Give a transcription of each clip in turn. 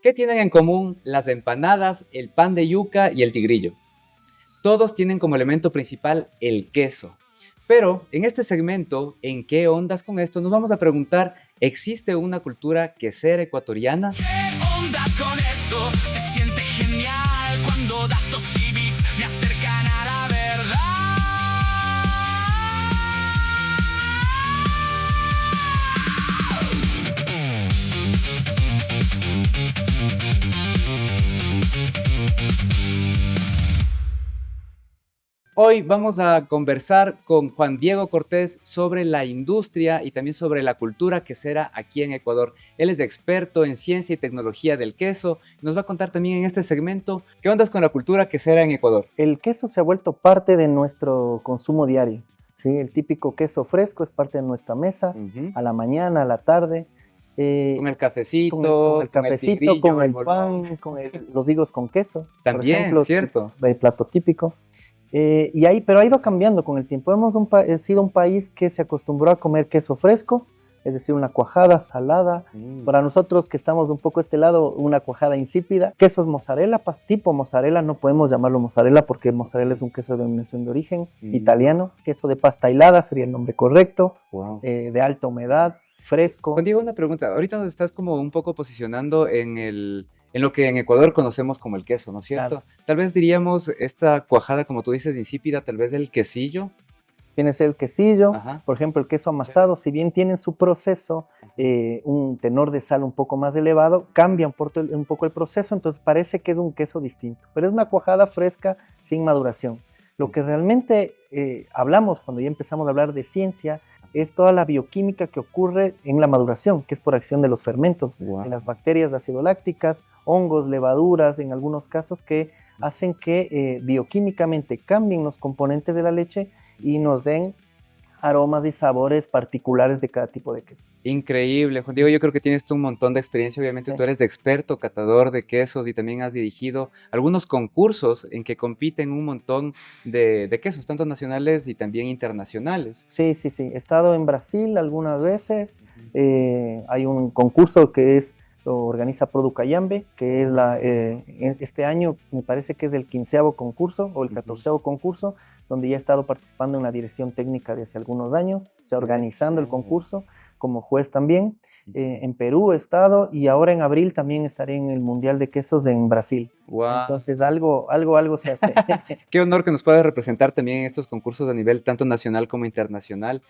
¿Qué tienen en común las empanadas, el pan de yuca y el tigrillo? Todos tienen como elemento principal el queso. Pero en este segmento, ¿en qué ondas con esto? Nos vamos a preguntar, ¿existe una cultura quesera ecuatoriana? ¿Qué ondas con esto? Se siente genial cuando datos y bits me acercan a la verdad. Hoy vamos a conversar con Juan Diego Cortés sobre la industria y también sobre la cultura quesera aquí en Ecuador. Él es experto en ciencia y tecnología del queso. Nos va a contar también en este segmento qué ondas con la cultura quesera en Ecuador. El queso se ha vuelto parte de nuestro consumo diario, ¿sí? El típico queso fresco es parte de nuestra mesa, a la mañana, a la tarde. Con el cafecito, con el cafecito, tigrillo, con el bolón. pan, los higos con queso, También, por ejemplo, cierto. el plato típico. Pero ha ido cambiando con el tiempo. Hemos sido un país que se acostumbró a comer queso fresco, es decir, una cuajada salada. Para nosotros que estamos un poco a este lado, una cuajada insípida. Quesos mozzarella, tipo mozzarella, no podemos llamarlo mozzarella porque mozzarella es un queso de denominación de origen italiano. Queso de pasta hilada sería el nombre correcto, de alta humedad, fresco. Juan Diego, una pregunta. Ahorita nos estás como un poco posicionando en lo que en Ecuador conocemos como el queso, ¿no es cierto? Claro. Tal vez diríamos esta cuajada, como tú dices, insípida, tal vez del quesillo. Viene a ser el quesillo, Ajá. por ejemplo, el queso amasado, si bien tienen su proceso, un tenor de sal un poco más elevado, cambia un poco el proceso, entonces parece que es un queso distinto, pero es una cuajada fresca sin maduración. Lo que realmente hablamos cuando ya empezamos a hablar de ciencia es toda la bioquímica que ocurre en la maduración, que es por acción de los fermentos, en las bacterias acidolácticas, hongos, levaduras, en algunos casos que hacen que bioquímicamente cambien los componentes de la leche y nos den aromas y sabores particulares de cada tipo de queso. Increíble, Juan Diego, yo creo que tienes tú un montón de experiencia, obviamente Sí. tú eres de experto, catador de quesos y también has dirigido algunos concursos en que compiten un montón de quesos, tanto nacionales y también internacionales. Sí. He estado en Brasil algunas veces. Hay un concurso lo organiza Producayambe, que es este año me parece que es el 15º concurso o el 14º concurso, donde ya he estado participando en la dirección técnica de hace algunos años, o sea, organizando el concurso como juez también. En Perú he estado y ahora en abril también estaré en el Mundial de Quesos en Brasil. Wow. Entonces algo se hace. Qué honor que nos puedas representar también en estos concursos a nivel tanto nacional como internacional.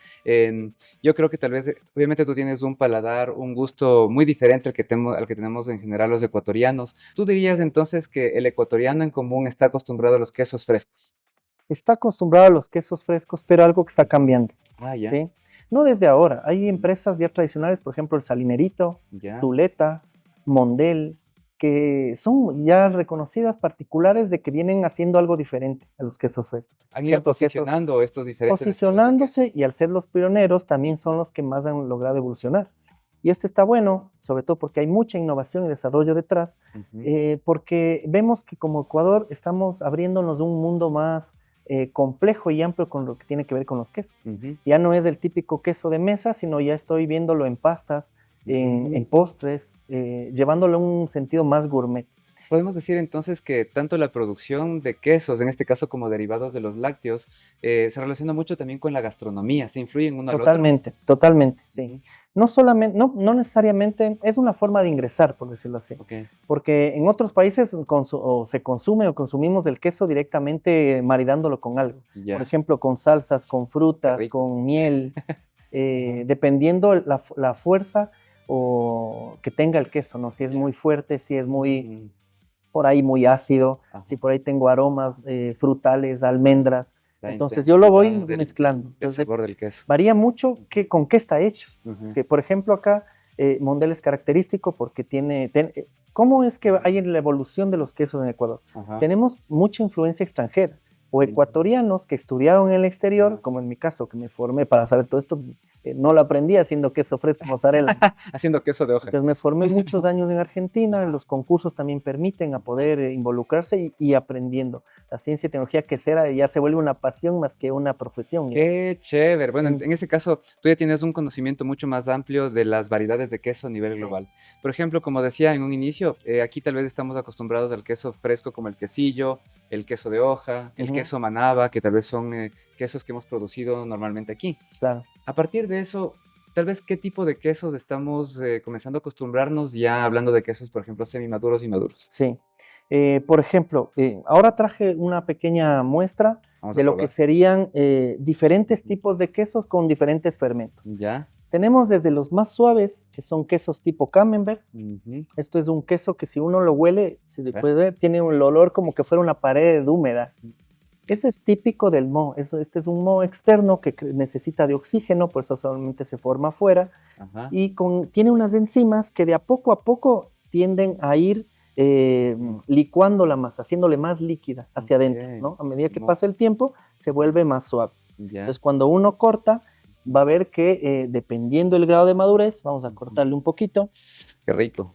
Yo creo que tal vez, obviamente tú tienes un paladar, un gusto muy diferente al que tenemos en general los ecuatorianos. ¿Tú dirías entonces que el ecuatoriano en común está acostumbrado a los quesos frescos? Está acostumbrado a los quesos frescos, pero algo que está cambiando. Ah, ya. ¿Sí? No desde ahora. Hay empresas ya tradicionales, por ejemplo, el Salinerito, Ya. Tuleta, Mondel, que son ya reconocidas particulares de que vienen haciendo algo diferente a los quesos frescos. Han ido posicionando estos diferentes posicionándose, y al ser los pioneros también son los que más han logrado evolucionar. Y esto está bueno, sobre todo porque hay mucha innovación y desarrollo detrás, porque vemos que como Ecuador estamos abriéndonos un mundo más complejo y amplio con lo que tiene que ver con los quesos. Ya no es el típico queso de mesa, sino ya estoy viéndolo en pastas, en postres, llevándolo a un sentido más gourmet. Podemos decir entonces que tanto la producción de quesos, en este caso como derivados de los lácteos, se relaciona mucho también con la gastronomía, se influyen uno al otro. Totalmente, sí. No solamente, no necesariamente, es una forma de ingresar, por decirlo así. Porque en otros países se consume o consumimos el queso directamente maridándolo con algo. Por ejemplo, con salsas, con frutas, con miel, dependiendo la fuerza o que tenga el queso, ¿no? Si es muy fuerte, si es muy por ahí muy ácido, si por ahí tengo aromas frutales, almendras. Entonces yo lo voy mezclando. El sabor del queso. Varía mucho con qué está hecho. Que por ejemplo acá Mondel es característico porque ¿cómo es que hay en la evolución de los quesos en Ecuador? Tenemos mucha influencia extranjera o ecuatorianos que estudiaron en el exterior, como en mi caso, que me formé para saber todo esto, no lo aprendí haciendo queso fresco mozzarella. Haciendo queso de hoja. Entonces me formé muchos años en Argentina, los concursos también permiten a poder involucrarse y aprendiendo. La ciencia y tecnología quesera ya se vuelve una pasión más que una profesión. Qué chévere. Bueno, Mm. en ese caso, tú ya tienes un conocimiento mucho más amplio de las variedades de queso a nivel global. Por ejemplo, como decía en un inicio, aquí tal vez estamos acostumbrados al queso fresco como el quesillo, el queso de hoja, el Ujú. queso manaba, que tal vez son quesos que hemos producido normalmente aquí. Claro. A partir de eso, tal vez qué tipo de quesos estamos comenzando a acostumbrarnos ya hablando de quesos, por ejemplo, semimaduros y maduros. Sí. Por ejemplo, ahora traje una pequeña muestra Vamos de a lo que probar. serían diferentes tipos de quesos con diferentes fermentos. Ya. Tenemos desde los más suaves, que son quesos tipo Camembert. Ujú. Esto es un queso que si uno lo huele, se le Ver. puede ver, tiene un olor como que fuera una pared húmeda. Ese es típico del moho. Este es un moho externo que necesita de oxígeno, por eso solamente se forma afuera. Ajá. Y tiene unas enzimas que de a poco tienden a ir licuando la masa, haciéndole más líquida hacia adentro, Ok. ¿no? A medida que Mo- pasa el tiempo, se vuelve más suave. Ya. Entonces, cuando uno corta, va a ver que dependiendo el grado de madurez, vamos a Ujú. cortarle un poquito, Qué rico.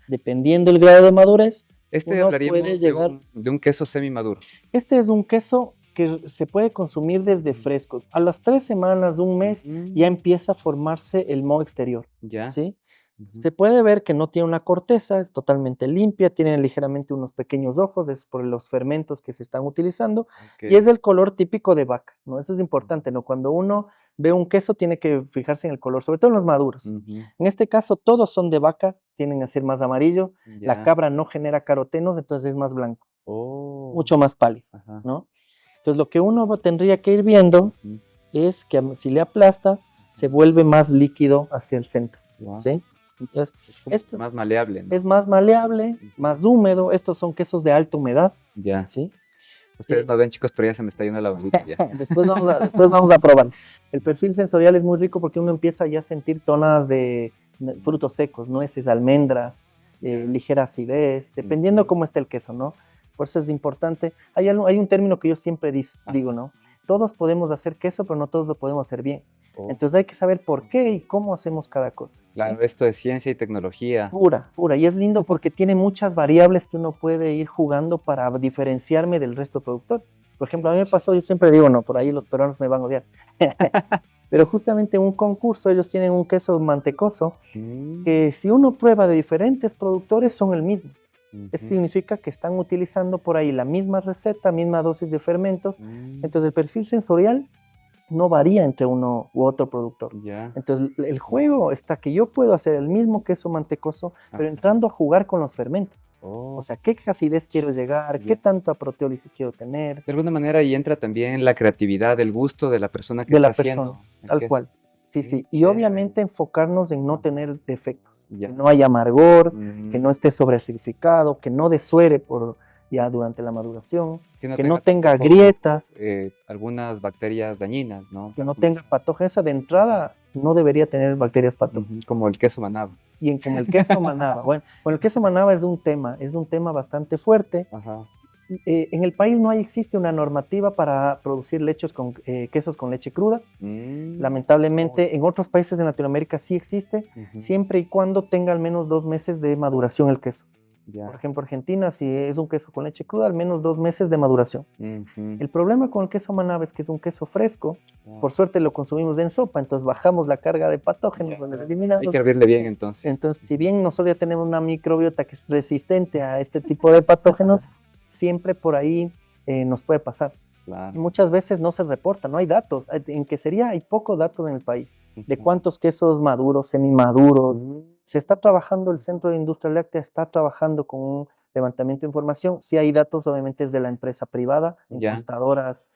dependiendo el grado de madurez, Este uno puede hablaríamos de llegar. de un queso semimaduro. Este es un queso que se puede consumir desde Ujú. fresco. A las 3 semanas, un mes, ya Ujú. empieza a formarse el moho exterior, Ya. ¿sí? Ujú. Se puede ver que no tiene una corteza, es totalmente limpia, tiene ligeramente unos pequeños ojos, es por los fermentos que se están utilizando, y Ok. es del color típico de vaca, ¿no? Eso es importante, ¿no? Cuando uno ve un queso tiene que fijarse en el color, sobre todo en los maduros. Ujú. En este caso todos son de vaca, tienden a ser más amarillo, la Ya. cabra no genera carotenos, entonces es más blanco, Oh. mucho más pálido, Ajá. ¿no? Entonces lo que uno tendría que ir viendo Ujú. es que si le aplasta, se vuelve más líquido hacia el centro, Guau. ¿sí? Entonces, Es como esto más maleable, ¿no? es más maleable, más húmedo. Estos son quesos de alta humedad, Ya. ¿sí? Ustedes no ven, chicos, pero ya se me está yendo la bombita ya. Después vamos a probar. El perfil sensorial es muy rico porque uno empieza ya a sentir tonas de frutos secos, nueces, almendras, ligera acidez, dependiendo Ujú. cómo esté el queso, ¿no? Por eso es importante. Hay un término que yo siempre digo, ¿no? Todos podemos hacer queso, pero no todos lo podemos hacer bien. Oh, Entonces hay que saber por qué y cómo hacemos cada cosa, ¿sí? claro, esto es ciencia y tecnología. Pura. Y es lindo porque tiene muchas variables que uno puede ir jugando para diferenciarme del resto de productores. Por ejemplo, a mí me pasó, yo siempre digo, no, por ahí los peruanos me van a odiar. Pero justamente en un concurso ellos tienen un queso mantecoso que si uno prueba de diferentes productores son el mismo. Eso Ujú. significa que están utilizando por ahí la misma receta, misma dosis de fermentos. Mm, Entonces el perfil sensorial no varía entre uno u otro productor. ya. Entonces el juego está que yo puedo hacer el mismo queso mantecoso, pero Ajá. entrando a jugar con los fermentos. Oh. O sea, qué acidez quiero llegar, Ya. qué tanta proteólisis quiero tener, De alguna manera ahí entra también la creatividad, el gusto de la persona que de está la persona, haciendo el tal queso. cual. Sí, Qué sí. Y chévere. obviamente enfocarnos en no Ajá. tener defectos, Ya. que no haya amargor, Mm, que no esté sobreacidificado, que no desuere ya durante la maduración, que no tenga tampoco, grietas, algunas bacterias dañinas, ¿no? que no tenga patógenos. Esa de entrada no debería tener bacterias patógenas. Ujú, como el queso manaba. Y con el queso manaba, bueno, con el queso manaba es un tema bastante fuerte. Ajá. En el país no existe una normativa para producir quesos con leche cruda. Mm, Lamentablemente, en otros países de Latinoamérica sí existe, ujú, siempre y cuando tenga al menos 2 meses de maduración el queso. ya. Por ejemplo, Argentina, si es un queso con leche cruda, al menos 2 meses de maduración. Ujú, El problema con el queso manaba es que es un queso fresco. ya. Por suerte lo consumimos en sopa, entonces bajamos la carga de patógenos, Ya. los Hay eliminamos. que hervirle bien entonces. Entonces, si bien nosotros ya tenemos una microbiota que es resistente a este tipo de patógenos, siempre por ahí nos puede pasar. Claro. Muchas veces no se reporta, no hay datos. En quesería hay poco datos en el país de Ujú. cuántos quesos maduros, semimaduros. Mm, Se está trabajando, el Centro de Industria Láctea está trabajando con un levantamiento de información. Sí hay datos, obviamente es de la empresa privada, ya. encuestadoras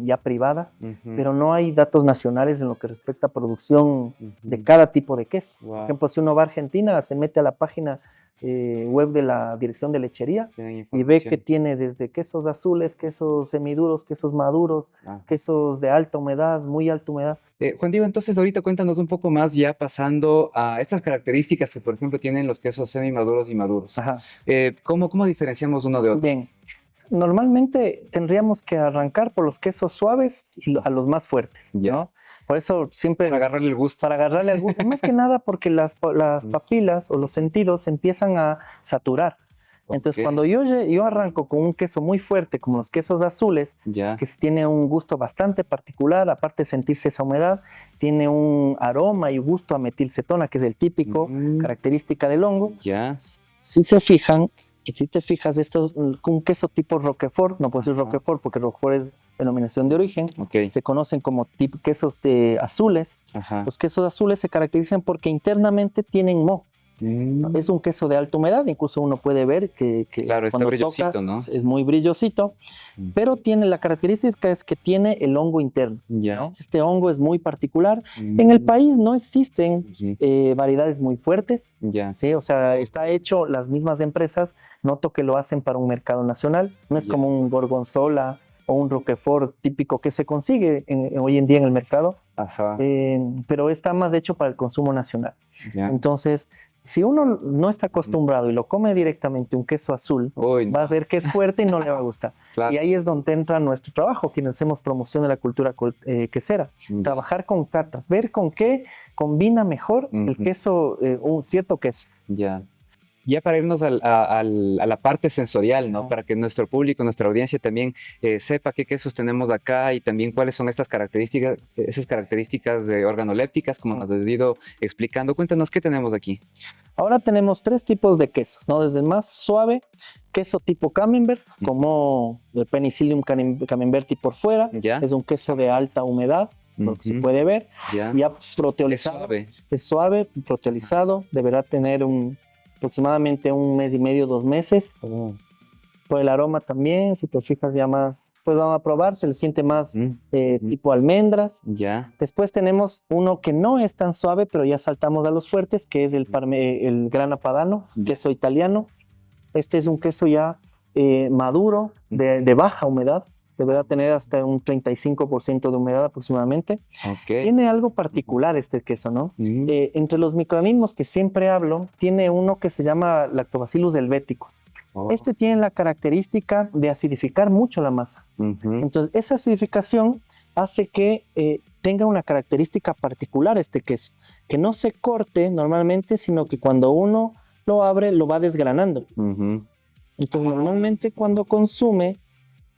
ya privadas, Ujú, pero no hay datos nacionales en lo que respecta a producción de ujú. cada tipo de queso. Por Wow. ejemplo, si uno va a Argentina, se mete a la página web de la Dirección de Lechería Tienen y ve que información. tiene desde quesos azules, quesos semiduros, quesos maduros, Ah. quesos de alta humedad, muy alta humedad. Juan Diego, entonces ahorita cuéntanos un poco más ya pasando a estas características que, por ejemplo, tienen los quesos semimaduros y maduros. Ajá. ¿Cómo diferenciamos uno de otro? Bien. Normalmente tendríamos que arrancar por los quesos suaves y a los más fuertes, Ya. ¿no? Por eso siempre... Para agarrarle el gusto. Para agarrarle al gusto. Más que nada porque las papilas o los sentidos se empiezan a saturar. Entonces, Ok. cuando yo arranco con un queso muy fuerte, como los quesos azules, Ya. que tiene un gusto bastante particular, aparte de sentirse esa humedad, tiene un aroma y gusto a metilcetona, que es el típico, característica del hongo. Ya. Si se fijan, y si te fijas, esto es un queso tipo Roquefort, no puedo decir Ajá. Roquefort porque Roquefort es denominación de origen, Ok. se conocen como quesos de azules. Ajá. Los quesos azules se caracterizan porque internamente tienen moho. Es un queso de alta humedad, incluso uno puede ver que Claro, está cuando brillosito, tocas ¿no? es muy brillosito, pero tiene la característica es que tiene el hongo interno. Ya. ¿No? Este hongo es muy particular. En el país no existen variedades muy fuertes, Ya. ¿sí? O sea, está hecho, las mismas empresas, noto que lo hacen para un mercado nacional, no es Ya. como un gorgonzola o un roquefort típico que se consigue hoy en día en el mercado, Ajá. pero está más hecho para el consumo nacional. Ya. Entonces, si uno no está acostumbrado y lo come directamente un queso azul, Uy, no. vas a ver que es fuerte y no le va a gustar. Claro. Y ahí es donde entra nuestro trabajo, quienes hacemos promoción de la cultura quesera. Ya. Trabajar con catas, ver con qué combina mejor el Ujú. queso, un cierto queso. Ya. Ya para irnos a la parte sensorial, ¿no? Ajá. Para que nuestro público, nuestra audiencia también sepa qué quesos tenemos acá y también cuáles son estas características, esas características de organolépticas, como nos has ido explicando. Cuéntanos qué tenemos aquí. Ahora tenemos tres tipos de quesos, ¿no? Desde el más suave, queso tipo camembert, como el Penicillium camemberti por fuera, Ya. es un queso de alta humedad, lo que se Ujú. puede ver, Ya. ya Es proteolizado. suave. Es suave, proteolizado, deberá tener aproximadamente 1 mes y medio, 2 meses. Oh. Por el aroma también, si te fijas ya más, pues vamos a probar, se le siente más Mm. tipo almendras. Ya. Después tenemos uno que no es tan suave, pero ya saltamos a los fuertes, que es el Grana Padano, queso italiano. Este es un queso ya maduro, de baja humedad, deberá tener hasta un 35% de humedad aproximadamente. Ok. Tiene algo particular este queso, ¿no? Mm. Entre los microorganismos que siempre hablo, tiene uno que se llama Lactobacillus helvéticos. Oh. Este tiene la característica de acidificar mucho la masa. Ujú. Entonces, esa acidificación hace que tenga una característica particular este queso, que no se corte normalmente, sino que cuando uno lo abre, lo va desgranando. Ujú. Entonces, normalmente cuando consume,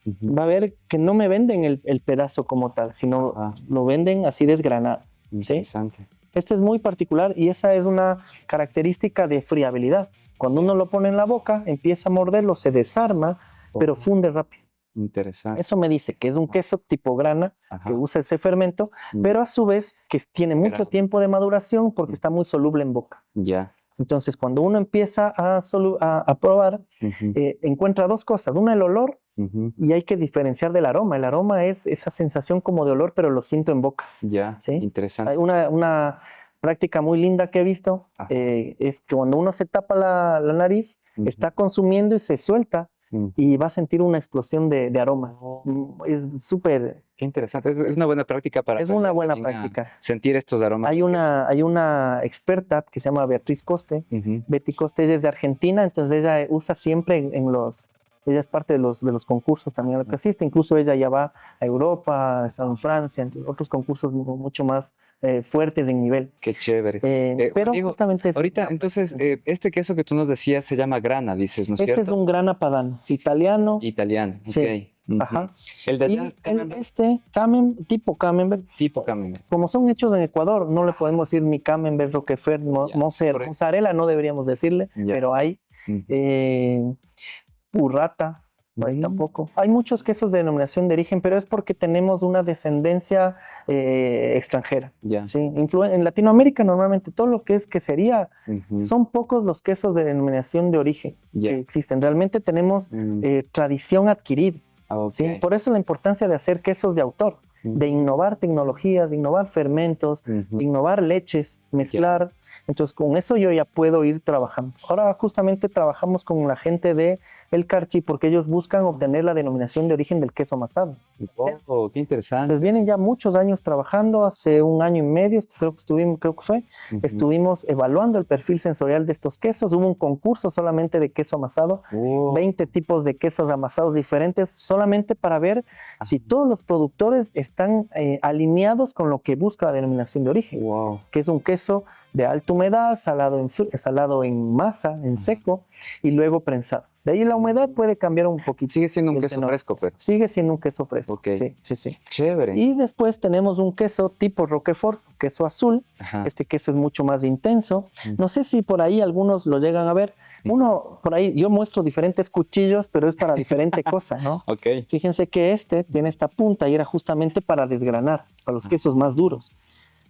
Ujú. va a ver que no me venden el pedazo como tal, sino Ah. lo venden así desgranado. ¿Sí? Interesante. Este es muy particular y esa es una característica de friabilidad. Cuando uno lo pone en la boca, empieza a morderlo, se desarma, pero Oh. funde rápido. Interesante. Eso me dice que es un queso tipo grana, Ajá. que usa ese fermento, Mm. pero a su vez que tiene mucho Grana. tiempo de maduración porque está muy soluble en boca. Ya. Entonces, cuando uno empieza a probar, Ujú. encuentra dos cosas. Una, el olor, Ujú. y hay que diferenciar del aroma. El aroma es esa sensación como de olor, pero lo siento en boca. Ya. ¿Sí? Hay Interesante. una práctica muy linda que he visto, Ajá. es que cuando uno se tapa la nariz, Ujú. está consumiendo y se suelta Mm. y va a sentir una explosión de aromas. Oh. Es súper, Qué interesante. Es una buena práctica para es una aprender buena también a práctica. sentir estos aromas. Hay una experta que se llama Beatriz Coste. Ujú. Betty Coste, ella es de Argentina, entonces ella usa siempre ella es parte de los concursos también a lo que asiste, incluso ella ya va a Europa, ha estado en Francia, entre otros concursos mucho más fuertes en nivel. Qué chévere. Pero Diego, justamente ahorita, entonces, este queso que tú nos decías se llama grana, dices, ¿no es este cierto? es un Grana Padano, italiano. Italiano, Sí. ok. Ujú. Ajá. El de Y allá, camembert, este tipo camembert, tipo camembert. como son hechos en Ecuador, no le podemos decir ni camembert, roquefort, Ya, correcto. mozzarella, no deberíamos decirle, Ya. pero hay. Ujú. Burrata, por ahí Mm. tampoco. Hay muchos quesos de denominación de origen, pero es porque tenemos una descendencia extranjera. Ya. ¿Sí? En Latinoamérica normalmente todo lo que es quesería, Ujú. son pocos los quesos de denominación de origen Ya. que existen. Realmente tenemos Mm. tradición adquirida. Ok. ¿Sí? Por eso la importancia de hacer quesos de autor, Ujú. de innovar tecnologías, de innovar fermentos, Ujú. de innovar leches, mezclar. Entonces con eso yo ya puedo ir trabajando. Ahora justamente trabajamos con la gente de El Carchi porque ellos buscan obtener la denominación de origen del queso amasado. Oh, qué interesante. Pues vienen ya muchos años trabajando, hace 1 año y medio creo que fue, estuvimos evaluando el perfil sensorial de estos quesos, hubo un concurso solamente de queso amasado, 20 tipos de quesos amasados diferentes, solamente para ver si todos los productores están alineados con lo que busca la denominación de origen, que es un queso de alta humedad, salado en masa, en seco, y luego prensado. De ahí la humedad puede cambiar un poquito. Sigue siendo un el queso tenor. fresco, pero. Sigue siendo un queso fresco. Ok. Sí, sí, sí. Chévere. Y después tenemos un queso tipo Roquefort, queso azul. Ajá. Este queso es mucho más intenso. No sé si por ahí algunos lo llegan a ver. Uno, por ahí, yo muestro diferentes cuchillos, pero es para diferente cosa, ¿no? Ok. Fíjense que este tiene esta punta y era justamente para desgranar, para los quesos más duros.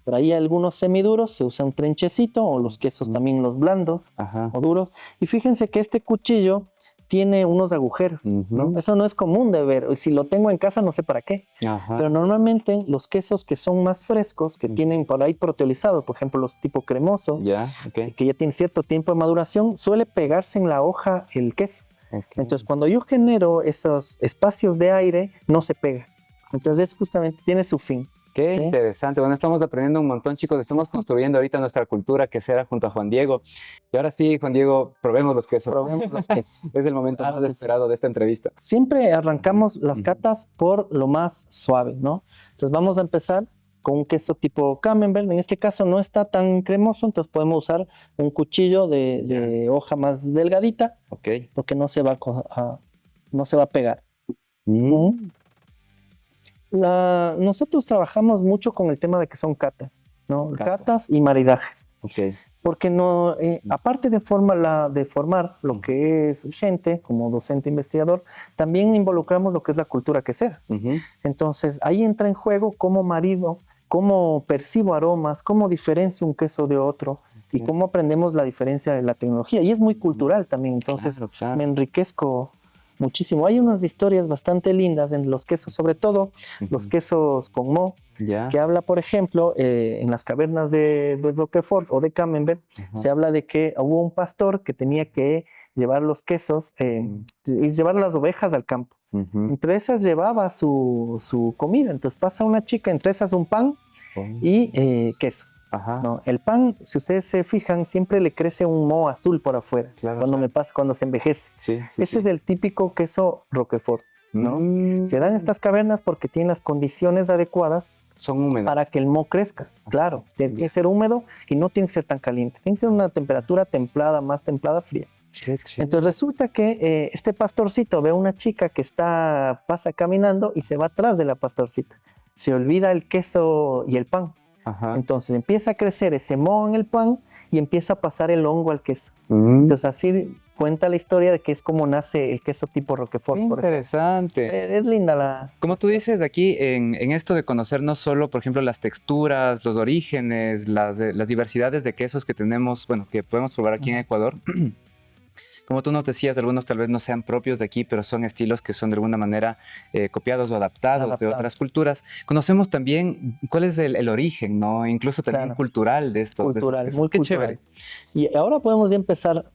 Pero ahí algunos semiduros se usa un trenchecito, o los quesos también los blandos o duros. Y fíjense que este cuchillo tiene unos agujeros, ¿no? Eso no es común de ver. Si lo tengo en casa no sé para qué. Pero normalmente los quesos que son más frescos, que tienen por ahí proteolizado, por ejemplo los tipo cremoso, que ya tienen cierto tiempo de maduración, suele pegarse en la hoja el queso. Entonces cuando yo genero esos espacios de aire, no se pega. Entonces justamente tiene su fin. Qué interesante. Bueno, estamos aprendiendo un montón, chicos. Estamos construyendo ahorita nuestra cultura quesera junto a Juan Diego. Y ahora sí, Juan Diego, probemos los quesos. Probemos los quesos. Es el momento más esperado de esta entrevista. Siempre arrancamos las catas por lo más suave, ¿no? Entonces vamos a empezar con un queso tipo camembert. En este caso no está tan cremoso, entonces podemos usar un cuchillo de hoja más delgadita, porque no se va a pegar. Nosotros trabajamos mucho con el tema de que son catas, ¿no? Catas y maridajes. Porque no, aparte de formar lo que es gente, como docente investigador, también involucramos lo que es la cultura quesera. Entonces ahí entra en juego cómo marido, cómo percibo aromas, cómo diferencio un queso de otro y cómo aprendemos la diferencia de la tecnología. Y es muy cultural también, entonces me enriquezco muchísimo. Hay unas historias bastante lindas en los quesos, sobre todo los quesos con moho, que habla, por ejemplo, en las cavernas de Roquefort o de Camembert, se habla de que hubo un pastor que tenía que llevar los quesos y llevar las ovejas al campo. Entre esas llevaba su comida, entonces pasa una chica, entre esas un pan y queso. No, el pan, si ustedes se fijan, siempre le crece un moho azul por afuera, cuando se envejece. Ese es el típico queso Roquefort, ¿no? Se dan estas cavernas porque tienen las condiciones adecuadas. Son húmedas. Para que el moho crezca, claro. Tiene que ser húmedo y no tiene que ser tan caliente. Tiene que ser una temperatura templada, más templada, fría. Entonces resulta que este pastorcito ve a una chica que pasa caminando y se va atrás de la pastorcita. Se olvida el queso y el pan. Entonces empieza a crecer ese moho en el pan y empieza a pasar el hongo al queso. Entonces así cuenta la historia de que es como nace el queso tipo Roquefort. Interesante. Es linda la... Como tú dices aquí, en esto de conocer no solo, por ejemplo, las texturas, los orígenes, las diversidades de quesos que tenemos, bueno, que podemos probar aquí en Ecuador. Como tú nos decías, algunos tal vez no sean propios de aquí, pero son estilos que son de alguna manera copiados o adaptados de otras culturas. Conocemos también cuál es el origen, ¿no? Incluso también cultural de estos quesos. Muy Qué cultural. chévere. Y ahora podemos ya empezar.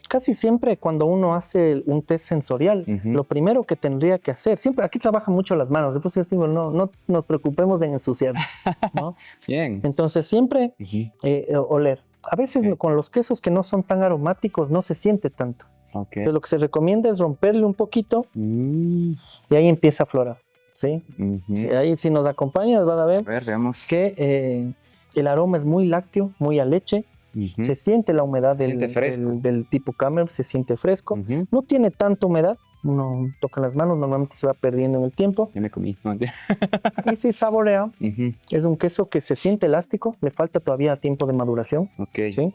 Casi siempre cuando uno hace un test sensorial, lo primero que tendría que hacer, siempre aquí trabajan mucho las manos, después yo digo, no nos preocupemos de ensuciarnos, ¿no? Bien. Entonces siempre oler. A veces con los quesos que no son tan aromáticos no se siente tanto. Entonces lo que se recomienda es romperle un poquito y ahí empieza a aflorar, ¿sí? Ahí si nos acompañas van a ver, veamos. Que el aroma es muy lácteo, muy a leche. Se siente la humedad del tipo Camembert, se siente fresco. No tiene tanta humedad. Uno toca las manos, normalmente se va perdiendo en el tiempo. Ya me comí. No, y si saborea, es un queso que se siente elástico, le falta todavía tiempo de maduración. ¿Sí?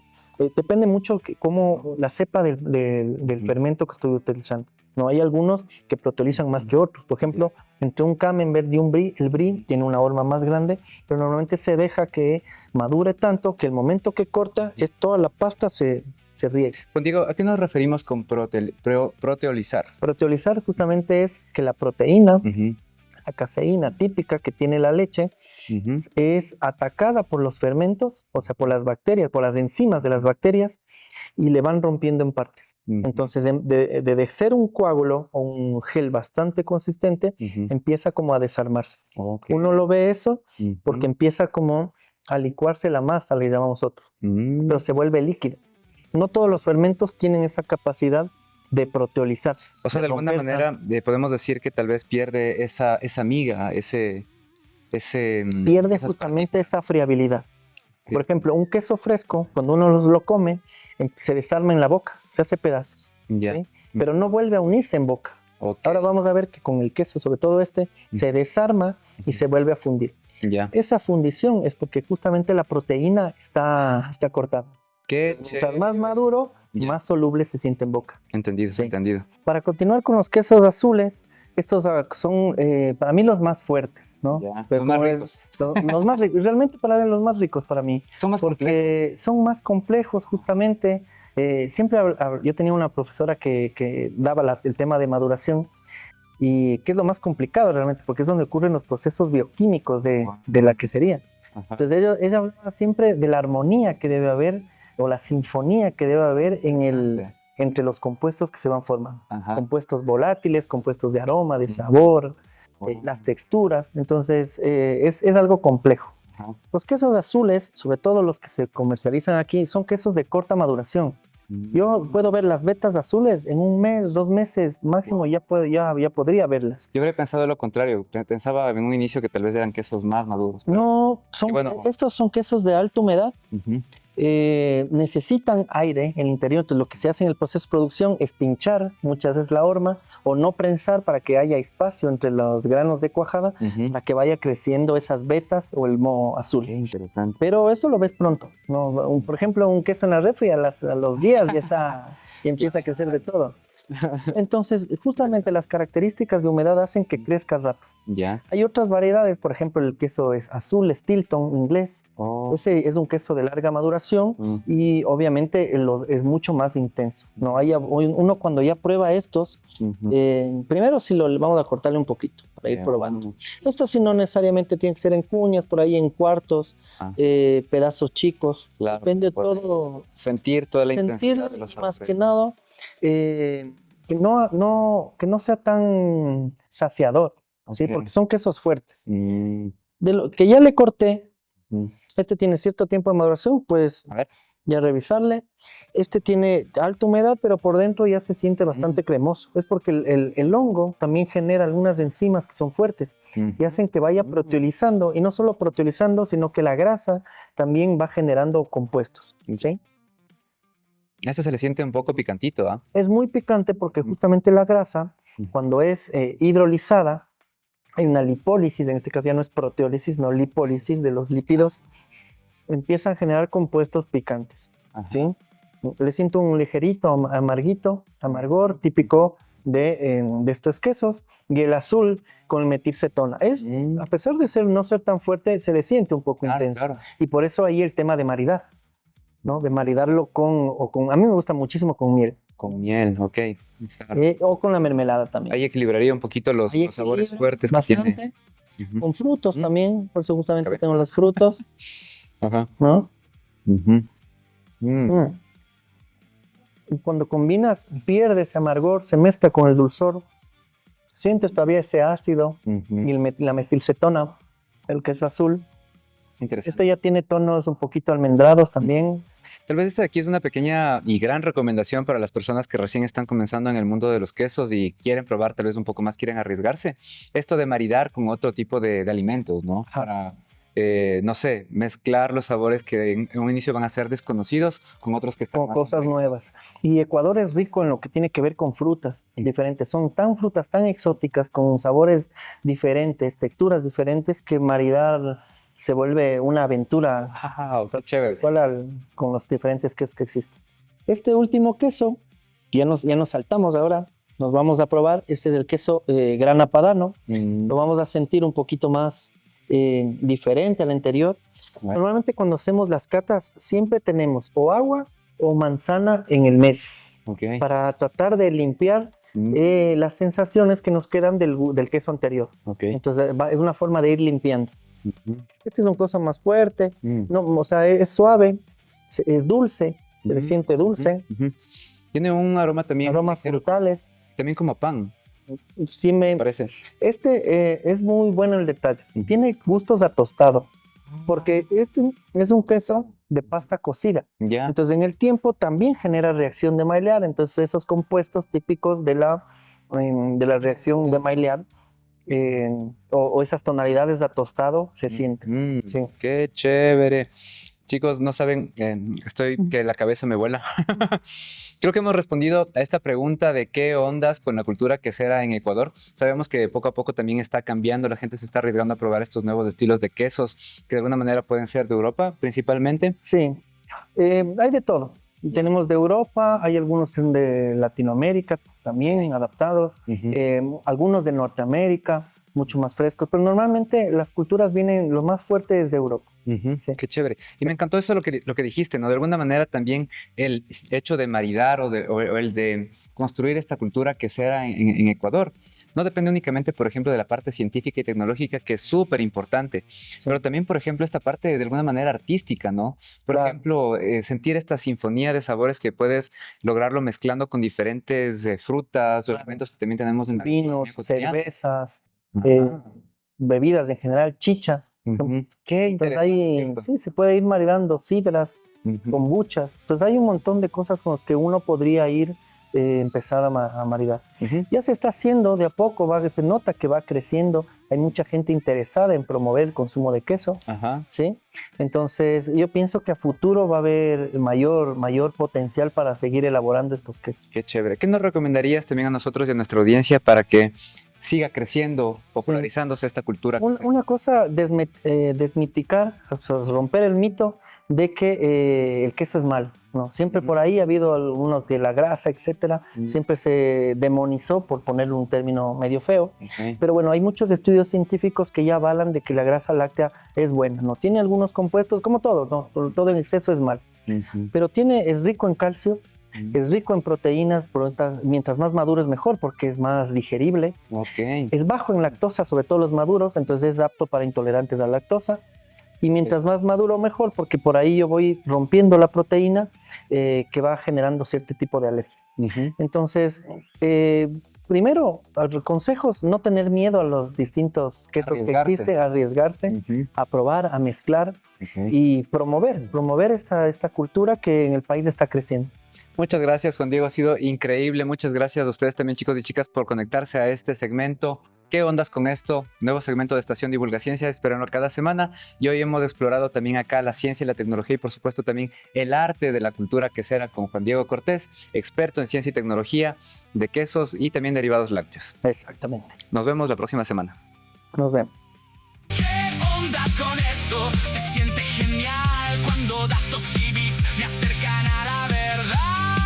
Depende mucho cómo la cepa del fermento que estoy utilizando. No, hay algunos que proteolizan más que otros. Por ejemplo, entre un Camembert y un Brie, el Brie tiene una horma más grande, pero normalmente se deja que madure tanto que el momento que corta, toda la pasta se riega. Juan Diego, ¿a qué nos referimos con proteolizar? Proteolizar justamente es que la proteína la caseína típica que tiene la leche, Ujú. es atacada por los fermentos, o sea, por las bacterias, por las enzimas de las bacterias, y le van rompiendo en partes. Ujú. Entonces, de ser un coágulo o un gel bastante consistente, Ujú. empieza como a desarmarse. Ok. Uno lo ve eso porque Ujú. empieza como a licuarse la masa, le llamamos nosotros, Mm. pero se vuelve líquido. No todos los fermentos tienen esa capacidad de proteolizar. O sea, de alguna romper manera podemos decir que tal vez pierde esa miga, pierde esas justamente esa partículas. friabilidad. Sí. Por ejemplo, un queso fresco, cuando uno lo come, se desarma en la boca, se hace pedazos, Ya. ¿sí? Pero no vuelve a unirse en boca. Ok. Ahora vamos a ver que con el queso, sobre todo se desarma y se vuelve a fundir. Ya. Esa fundición es porque justamente la proteína está cortada. Qué Mientras más chévere. maduro, Ya. más soluble se siente en boca. Entendido, Sí. entendido. Para continuar con los quesos azules, estos son para mí los más fuertes, ¿no? Ya. Pero Los más como ricos. los más ricos, realmente para mí los más ricos para mí, Son más complejos. porque son más complejos justamente. Siempre yo tenía una profesora que daba el tema de maduración y que es lo más complicado realmente, porque es donde ocurren los procesos bioquímicos de la quesería. Ajá. Entonces ella hablaba siempre de la armonía que debe haber o la sinfonía que debe haber entre los compuestos que se van formando. Ajá. Compuestos volátiles, compuestos de aroma, de sabor, Wow. las texturas. Entonces es algo complejo. Ajá. Los quesos azules, sobre todo los que se comercializan aquí, son quesos de corta maduración. Yo puedo ver las vetas azules en 1 mes, 2 meses máximo, ya podría verlas. Yo habría pensado lo contrario. Pensaba en un inicio que tal vez eran quesos más maduros. Pero... No, Y bueno. estos son quesos de alta humedad. Ujú. Necesitan aire en el interior, entonces lo que se hace en el proceso de producción es pinchar muchas veces la horma o no prensar para que haya espacio entre los granos de cuajada Ujú. para que vaya creciendo esas vetas o el moho azul. Qué interesante. Pero eso lo ves pronto, ¿no? Por ejemplo, un queso en la refri a los días ya empieza a crecer de todo. Entonces, justamente las características de humedad hacen que crezca rápido. Ya. Hay otras variedades, por ejemplo, el queso es azul, Stilton inglés. Oh. Ese es un queso de larga maduración Mm. y obviamente es mucho más intenso. ¿No? Uno cuando ya prueba estos, Ujú. primero sí vamos a cortarle un poquito para ir Ya. probando. Esto sí no necesariamente tiene que ser en cuñas, por ahí en cuartos, Ah. pedazos chicos. Claro, Depende puede todo. sentir toda la Sentir intensidad de los más que sabores. nada que no sea tan saciador, ¿sí? Ok. Porque son quesos fuertes. Mm. De lo que ya le corté, Mm. este tiene cierto tiempo de maduración, pues A ver. ya revisarle. Este tiene alta humedad, pero por dentro ya se siente bastante cremoso. Es porque el hongo también genera algunas enzimas que son fuertes y hacen que vaya proteolizando, y no solo proteolizando, sino que la grasa también va generando compuestos, ¿sí? A este se le siente un poco picantito, ¿ah? Es muy picante porque justamente la grasa, cuando es hidrolizada, hay una lipólisis, en este caso ya no es proteólisis, no lipólisis de los lípidos, empiezan a generar compuestos picantes, Ajá. ¿sí? Le siento un ligerito amargor típico de estos quesos, y el azul con el metilcetona. A pesar de no ser tan fuerte, se le siente un poco Claro, intenso. claro. Y por eso ahí el tema de maridar, ¿no? De maridarlo a mí me gusta muchísimo con miel, Con miel, ok. Claro. o con la mermelada también. Ahí equilibraría un poquito los Ahí sabores equilibra fuertes que bastante, tiene. Ujú. con frutos también, por eso justamente Cabe. tengo los frutos, Ajá. ¿no? Ujú. Mm. Mm. Y cuando combinas, pierde ese amargor, se mezcla con el dulzor, sientes todavía ese ácido Ujú. y la metilcetona, el queso azul. Interesante. Este ya tiene tonos un poquito almendrados también. Tal vez esta de aquí es una pequeña y gran recomendación para las personas que recién están comenzando en el mundo de los quesos y quieren probar tal vez un poco más, quieren arriesgarse. Esto de maridar con otro tipo de alimentos, ¿no? Ajá. Para, no sé, mezclar los sabores que en un inicio van a ser desconocidos con otros que están Con más cosas familiarizados. nuevas. Y Ecuador es rico en lo que tiene que ver con frutas diferentes. Son frutas tan exóticas, con sabores diferentes, texturas diferentes, que maridar se vuelve una aventura Wow, qué chévere. con los diferentes quesos que existen. Este último queso, ya nos saltamos ahora, nos vamos a probar. Este es el queso grana padano. Mm. Lo vamos a sentir un poquito más diferente al anterior. Bueno. Normalmente cuando hacemos las catas siempre tenemos o agua o manzana en el medio Ok. para tratar de limpiar las sensaciones que nos quedan del queso anterior. Ok. Entonces es una forma de ir limpiando. Ujú. Esta es una cosa más fuerte, no, o sea, es suave, es dulce, se le siente dulce, Ujú. Tiene un aroma también aromas ligero, frutales. también como pan, Sí parece. es muy bueno el detalle. Ujú. Tiene gustos a tostado, porque este es un queso de pasta cocida. Ya. Entonces, en el tiempo también genera reacción de Maillard. Entonces, esos compuestos típicos de la reacción de Maillard o esas tonalidades de tostado se sienten. Sí. Qué chévere. Chicos, no saben, estoy que la cabeza me vuela. Creo que hemos respondido a esta pregunta de qué ondas con la cultura quesera en Ecuador. Sabemos que poco a poco también está cambiando, la gente se está arriesgando a probar estos nuevos estilos de quesos que de alguna manera pueden ser de Europa principalmente. Sí, hay de todo. Tenemos de Europa, hay algunos de Latinoamérica también adaptados, algunos de Norteamérica, mucho más frescos, pero normalmente las culturas vienen, lo más fuerte es de Europa. Sí. Qué chévere. Y me encantó eso lo que dijiste, ¿no? De alguna manera también el hecho de maridar o el de construir esta cultura quesera en Ecuador no depende únicamente, por ejemplo, de la parte científica y tecnológica, que es súper importante, pero también, por ejemplo, esta parte de alguna manera artística, ¿no? Por Claro. ejemplo, sentir esta sinfonía de sabores que puedes lograrlo mezclando con diferentes frutas o elementos que también tenemos en la Vinos, gastronomía cotidiana. cervezas, Ajá. bebidas en general, chicha. Qué Entonces interesante, ahí ¿cierto? sí se puede ir maridando sidras, Ujú. kombuchas. Entonces hay un montón de cosas con las que uno podría ir empezar a maridar. Ujú. Ya se está haciendo de a poco, se nota que va creciendo. Hay mucha gente interesada en promover el consumo de queso, Ajá. ¿sí? Entonces yo pienso que a futuro va a haber mayor potencial para seguir elaborando estos quesos. Qué chévere. ¿Qué nos recomendarías también a nosotros y a nuestra audiencia para que siga creciendo, popularizándose esta cultura? Una cosa, desmiticar, o sea, romper el mito de que el queso es malo, ¿no? Siempre por ahí ha habido algunos de la grasa, etcétera, siempre se demonizó, por ponerle un término medio feo, pero bueno, hay muchos estudios científicos que ya avalan de que la grasa láctea es buena, ¿no? Tiene algunos compuestos, como todo, ¿no? Todo en exceso es malo, pero es rico en calcio, es rico en proteínas, mientras más maduro es mejor porque es más digerible. Es bajo en lactosa, sobre todo los maduros, entonces es apto para intolerantes a la lactosa. Y mientras más maduro mejor, porque por ahí yo voy rompiendo la proteína que va generando cierto tipo de alergias. Entonces, primero, consejos, no tener miedo a los distintos quesos que existen, arriesgarse, a probar, a mezclar y promover esta cultura que en el país está creciendo. Muchas gracias, Juan Diego, ha sido increíble. Muchas gracias a ustedes también, chicos y chicas, por conectarse a este segmento. ¿Qué ondas con esto? Nuevo segmento de Estación Divulga Ciencia, espérenlo cada semana. Y hoy hemos explorado también acá la ciencia y la tecnología y por supuesto también el arte de la cultura quesera con Juan Diego Cortés, experto en ciencia y tecnología de quesos y también derivados lácteos. Exactamente. Nos vemos la próxima semana. Nos vemos. ¿Qué ondas con esto? Se siente genial cuando datos y bits me acercan a la verdad.